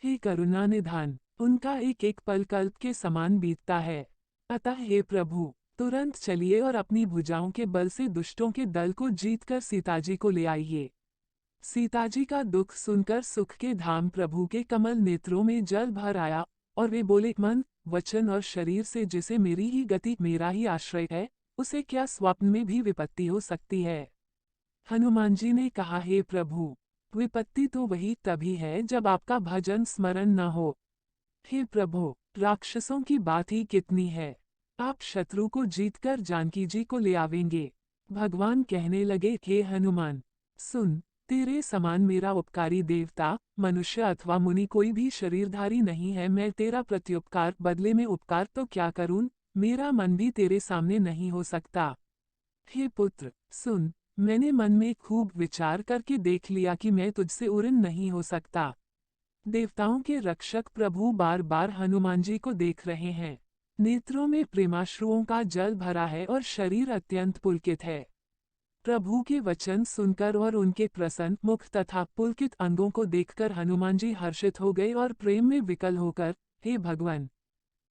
हे करुणा निधान, उनका एक एक पल कल्प के समान बीतता है। अतः हे प्रभु, तुरंत चलिए और अपनी भुजाओं के बल से दुष्टों के दल को जीतकर सीताजी को ले आइए। सीताजी का दुख सुनकर सुख के धाम प्रभु के कमल नेत्रों में जल भर आया और वे बोले, मन, वचन और शरीर से जिसे मेरी ही गति, मेरा ही आश्रय है, उसे क्या स्वप्न में भी विपत्ति हो सकती है। हनुमान जी ने कहा, हे प्रभु, विपत्ति तो वही तभी है जब आपका भजन स्मरण न हो। हे प्रभु, राक्षसों की बात ही कितनी है, आप शत्रु को जीतकर जानकी जी को ले आवेंगे। भगवान कहने लगे, हे हनुमान, सुन, तेरे समान मेरा उपकारी देवता, मनुष्य अथवा मुनि कोई भी शरीरधारी नहीं है। मैं तेरा प्रत्युपकार बदले में उपकार तो क्या करूं, मेरा मन भी तेरे सामने नहीं हो सकता। हे पुत्र, सुन, मैंने मन में खूब विचार करके देख लिया कि मैं तुझसे उड़न नहीं हो सकता। देवताओं के रक्षक प्रभु बार बार हनुमान जी को देख रहे हैं। नेत्रों में प्रेमाश्रुओं का जल भरा है और शरीर अत्यंत पुलकित है। प्रभु के वचन सुनकर और उनके प्रसन्न मुख तथा पुलकित अंगों को देखकर हनुमान जी हर्षित हो गए और प्रेम में विकल होकर, हे भगवान,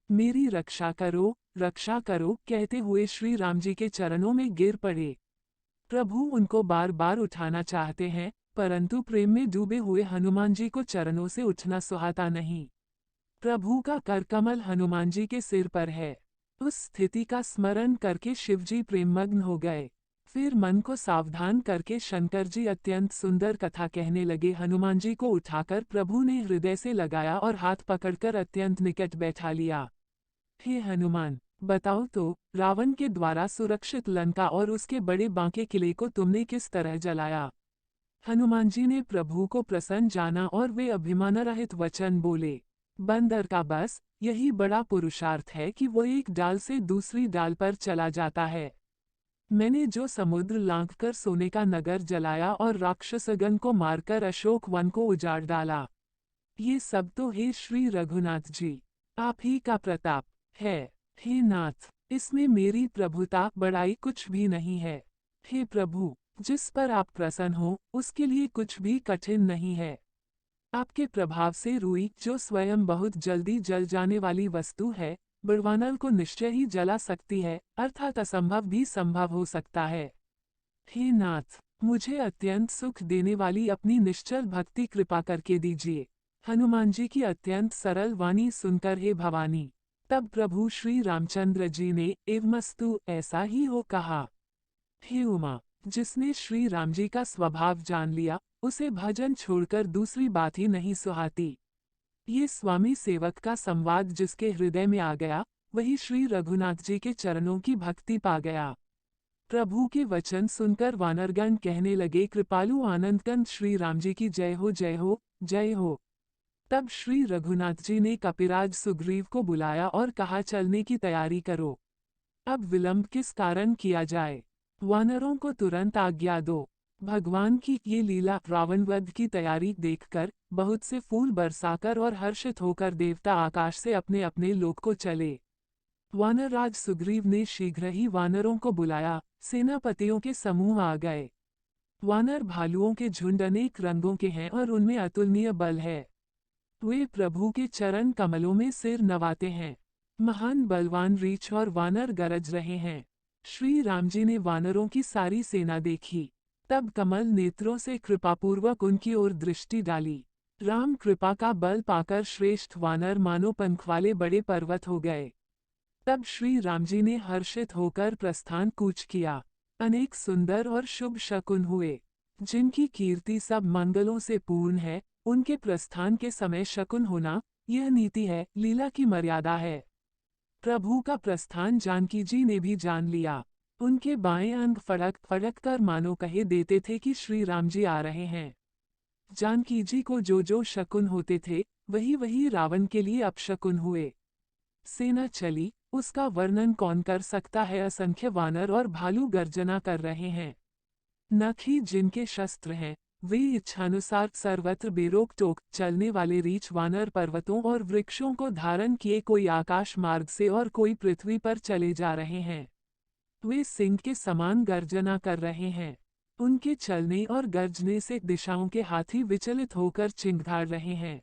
मेरी रक्षा करो कहते हुए श्री राम जी के चरणों में गिर पड़े। प्रभु उनको बार बार उठाना चाहते हैं, परंतु प्रेम में डूबे हुए हनुमान जी को चरणों से उठना सुहाता नहीं। प्रभु का करकमल हनुमान जी के सिर पर है। उस स्थिति का स्मरण करके शिवजी प्रेममग्न हो गए। फिर मन को सावधान करके शंकर जी अत्यंत सुंदर कथा कहने लगे। हनुमान जी को उठाकर प्रभु ने हृदय से लगाया और हाथ पकड़कर अत्यंत निकट बैठा लिया। हे हनुमान, बताओ तो, रावण के द्वारा सुरक्षित लंका और उसके बड़े बांके किले को तुमने किस तरह जलाया। हनुमान जी ने प्रभु को प्रसन्न जाना और वे अभिमानरहित वचन बोले, बंदर का बस यही बड़ा पुरुषार्थ है कि वो एक डाल से दूसरी डाल पर चला जाता है। मैंने जो समुद्र लांघकर सोने का नगर जलाया और राक्षसगण को मारकर अशोक वन को उजाड़ डाला, ये सब तो हे श्री रघुनाथ जी, आप ही का प्रताप है। हे नाथ, इसमें मेरी प्रभुता बड़ाई कुछ भी नहीं है। हे प्रभु, जिस पर आप प्रसन्न हो उसके लिए कुछ भी कठिन नहीं है। आपके प्रभाव से रुई, जो स्वयं बहुत जल्दी जल जाने वाली वस्तु है, बड़वानल को निश्चय ही जला सकती है, अर्थात असंभव भी संभव हो सकता है। हे नाथ, मुझे अत्यंत सुख देने वाली अपनी निश्चल भक्ति कृपा करके दीजिए। हनुमान जी की अत्यंत सरल वाणी सुनकर, हे भवानी, तब प्रभु श्री रामचंद्र जी ने एवमस्तु ऐसा ही हो कहा। हे उमा, जिसने श्री राम जी का स्वभाव जान लिया, उसे भजन छोड़कर दूसरी बात ही नहीं सुहाती। ये स्वामी सेवक का संवाद जिसके हृदय में आ गया, वही श्री रघुनाथ जी के चरणों की भक्ति पा गया। प्रभु के वचन सुनकर वानरगण कहने लगे, कृपालु आनंदकंद श्री राम जी की जय हो, जय हो, जय हो। तब श्री रघुनाथ जी ने कपिराज सुग्रीव को बुलाया और कहा, चलने की तैयारी करो। अब विलंब किस कारण किया जाए, वानरों को तुरंत आज्ञा दो। भगवान की ये लीला रावण वध की तैयारी देखकर, बहुत से फूल बरसाकर और हर्षित होकर देवता आकाश से अपने अपने लोक को चले। वानरराज सुग्रीव ने शीघ्र ही वानरों को बुलाया। सेनापतियों के समूह आ गए। वानर भालुओं के झुंड अनेक रंगों के हैं और उनमें अतुलनीय बल है। वे प्रभु के चरण कमलों में सिर नवाते हैं। महान बलवान रीछ और वानर गरज रहे हैं। श्री राम जी ने वानरों की सारी सेना देखी, तब कमल नेत्रों से कृपापूर्वक उनकी ओर दृष्टि डाली। राम कृपा का बल पाकर श्रेष्ठ वानर मानो पंख वाले बड़े पर्वत हो गए। तब श्री राम जी ने हर्षित होकर प्रस्थान कूच किया। अनेक सुंदर और शुभ शकुन हुए, जिनकी कीर्ति सब मंगलों से पूर्ण है। उनके प्रस्थान के समय शकुन होना, यह नीति है, लीला की मर्यादा है। प्रभु का प्रस्थान जानकी जी ने भी जान लिया। उनके बाएं अंग फड़क फड़क कर मानो कहे देते थे कि श्री राम जी आ रहे हैं। जानकी जी को जो जो शकुन होते थे, वही वही रावण के लिए अपशकुन हुए। सेना चली, उसका वर्णन कौन कर सकता है। असंख्य वानर और भालू गर्जना कर रहे हैं। नख ही जिनके शस्त्र हैं, वे इच्छानुसार सर्वत्र बेरोक टोक चलने वाले रीछ वानर पर्वतों और वृक्षों को धारण किए कोई आकाश मार्ग से और कोई पृथ्वी पर चले जा रहे हैं। वे सिंह के समान गर्जना कर रहे हैं। उनके चलने और गर्जने से दिशाओं के हाथी विचलित होकर चिंगाड़ रहे हैं।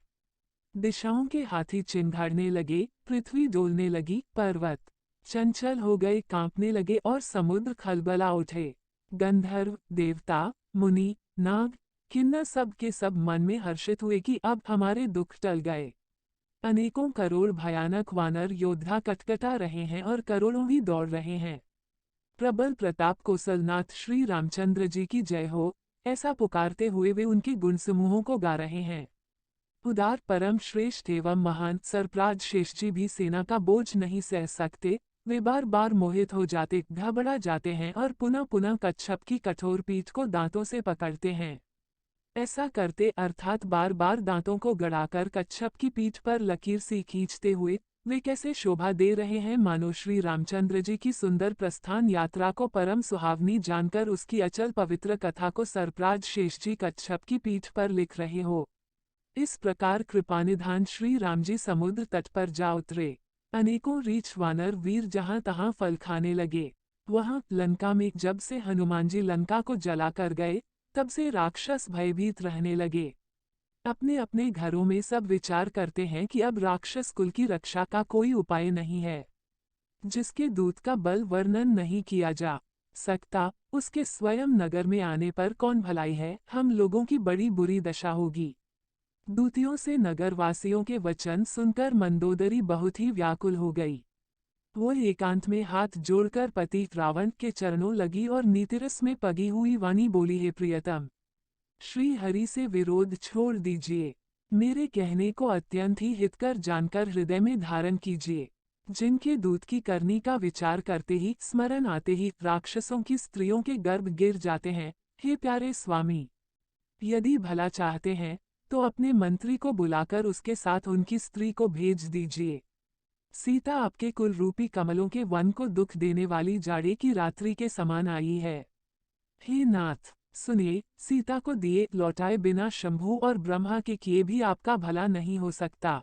दिशाओं के हाथी चिंघाड़ने लगे, पृथ्वी डोलने लगी, पर्वत चंचल हो गए, कांपने लगे और समुद्र खलबला उठे। गंधर्व, देवता, मुनि, नाग, किन्नर सब के सब मन में हर्षित हुए कि अब हमारे दुख टल गए। अनेकों करोड़ भयानक वानर योद्धा कटकटा रहे हैं और करोड़ों ही दौड़ रहे हैं। प्रबल प्रताप कौशलनाथ श्री रामचंद्र जी की जय हो, ऐसा पुकारते हुए वे उनके गुण समूहों को गा रहे हैं। उदार परम श्रेष्ठ एवं महान सरप्राज शेष जी भी सेना का बोझ नहीं सह सकते। वे बार बार मोहित हो जाते, घबरा जाते हैं और पुनः पुनः कच्छप की कठोर पीठ को दांतों से पकड़ते हैं। ऐसा करते अर्थात बार बार दांतों को गड़ाकर कच्छप की पीठ पर लकीर सी खींचते हुए वे कैसे शोभा दे रहे हैं, मानो श्री रामचंद्र जी की सुंदर प्रस्थान यात्रा को परम सुहावनी जानकर उसकी अचल पवित्र कथा को सरप्राज शेष जी कच्छप की पीठ पर लिख रहे हो। इस प्रकार कृपानिधान श्री राम जी समुद्र तट पर जा उतरे। अनेकों रीछ वानर वीर जहां तहां फल खाने लगे। वहां लंका में जब से हनुमान जी लंका को जलाकर गए, तब से राक्षस भयभीत रहने लगे। अपने अपने घरों में सब विचार करते हैं कि अब राक्षस कुल की रक्षा का कोई उपाय नहीं है। जिसके दूत का बल वर्णन नहीं किया जा सकता, उसके स्वयं नगर में आने पर कौन भलाई है, हम लोगों की बड़ी बुरी दशा होगी। दूतियों से नगरवासियों के वचन सुनकर मंदोदरी बहुत ही व्याकुल हो गई। वो एकांत में हाथ जोड़कर पति रावण के चरणों लगी और नीतिरस में पगी हुई वाणी बोली, हे प्रियतम, श्री हरि से विरोध छोड़ दीजिए। मेरे कहने को अत्यंत ही हितकर जानकर हृदय में धारण कीजिए। जिनके दूत की करनी का विचार करते ही, स्मरण आते ही राक्षसों की स्त्रियों के गर्भ गिर जाते हैं। हे प्यारे स्वामी, यदि भला चाहते हैं तो अपने मंत्री को बुलाकर उसके साथ उनकी स्त्री को भेज दीजिए। सीता आपके कुल रूपी कमलों के वन को दुख देने वाली जाड़े की रात्रि के समान आई है। हे नाथ, सुनिए, सीता को दिए लौटाए बिना शंभु और ब्रह्मा के किए भी आपका भला नहीं हो सकता।